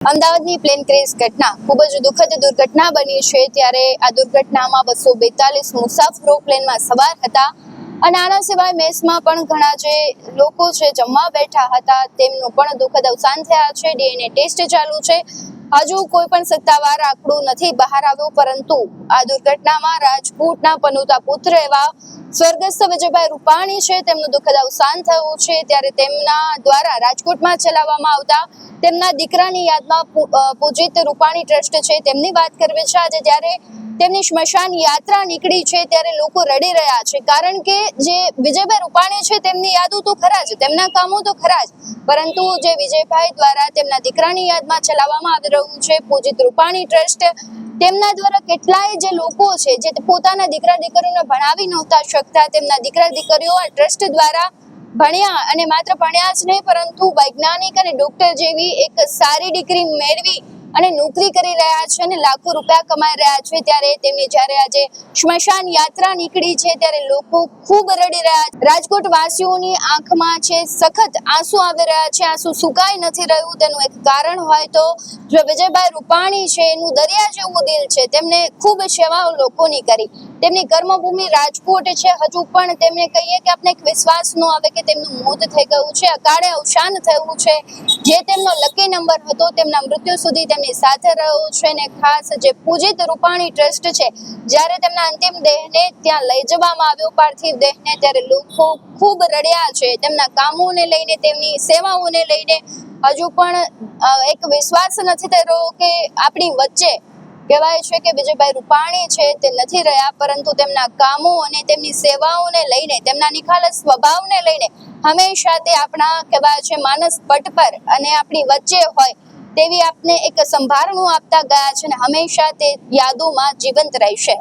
અમદાવાદની plane crash ઘટના ખૂબ જ દુઃખદ દુર્ઘટના બની છે। ત્યારે આ દુર્ઘટનામાં 242 મુસાફરો પ્લેનમાં સવાર હતા અને આના સિવાય મેસમાં પણ ઘણા જે લોકો છે જમવા બેઠા હતા તેમનું પણ દુઃખદ અવસાન થયા છે। ડીએનએ ટેસ્ટ ચાલુ છે। હજુ કોઈ પણ સત્તાવાર આંકડો નથી બહાર આવ્યો, પરંતુ આ દુર્ઘટનામાં રાજકોટના પનોતા પુત્ર એવા સ્વર્ગસ્થ વિજયભાઈ રૂપાણી છે તેમનું દુઃખદ અવસાન થયું છે। ત્યારે તેમના દ્વારા રાજકોટમાં ચલાવવામાં આવતા તેમના દીકરાની યાદમાં પૂજિત રૂપાણી ટ્રસ્ટ છે તેમની વાત કરવી છે આજે। જ્યારે તેમની સ્મશાન યાત્રા નીકળી છે ત્યારે લોકો રડી રહ્યા છે, કારણ કે જે વિજયભાઈ રૂપાણી છે તેમની યાદો તો ખરા જ, તેમના કામો તો ખરા જ, પરંતુ જે વિજયભાઈ દ્વારા તેમના દીકરાની યાદમાં ચલાવવામાં આવી રહ્યું છે પૂજિત રૂપાણી ટ્રસ્ટ, તેમના દ્વારા કેટલાય જે લોકો છે જે પોતાના દીકરા દીકરીઓને ભણાવી નહોતા શકતા, તેમના દીકરા દીકરીઓ આ ટ્રસ્ટ દ્વારા ભણ્યા અને માત્ર ભણ્યા જ નહીં, પરંતુ વૈજ્ઞાનિક અને ડોક્ટર જેવી એક સારી ડિગ્રી મેળવી અને નોકરી કરી રહ્યા છે અને લાખો રૂપિયા કમાઈ રહ્યા છે। ત્યારે તેમની જ્યારે આજે સ્મશાન યાત્રા નીકળી છે ત્યારે લોકો ખૂબ રડી રહ્યા છે। રાજકોટ વાસીઓની આંખમાં છે સખત આંસુ આવી રહ્યા છે, આંસુ સુકાઈ નથી રહ્યું। તેનું એક કારણ હોય તો જો વિજયભાઈ રૂપાણી છે એનું દરિયા જેવું દિલ છે, તેમને ખૂબ સેવાઓ લોકોની કરી, તેમની કર્મભૂમિ રાજકોટ છે। હજુ પણ તેમને કહીએ કે આપણે એક વિશ્વાસ ન આવે કે તેમનું મોત થઈ ગયું છે, અકાળે અવસાન થયું છે। જે તેમનો લકી નંબર હતો તેમના મૃત્યુ સુધી તેમની સાથે રહ્યો છે। અને ખાસ જે પૂજિત રૂપાણી ટ્રસ્ટ છે, જ્યારે તેમના અંતિમ દેહને ત્યાં લઈ જવામાં આવ્યો પાર્થિવ દેહને, ત્યારે લોકો ખૂબ રડ્યા છે તેમના કામોને લઈને, તેમની સેવાઓને લઈને। હજુ પણ એક વિશ્વાસ નથી થઈ રહ્યો કે આપણી વચ્ચે કહેવાય છે કે વિજયભાઈ રૂપાણી છે તે નથી રહ્યા, પરંતુ તેમના કામો અને તેમની સેવાઓને લઈને, તેમના નિખાલસ સ્વભાવને લઈને હંમેશા તે આપણા કહેવાય છે માનસ પટ પર અને આપણી વચ્ચે હોય તેવી આપને એક સંભારણું આપતા ગયા છે અને હંમેશા તે યાદોમાં જીવંત રહેશે।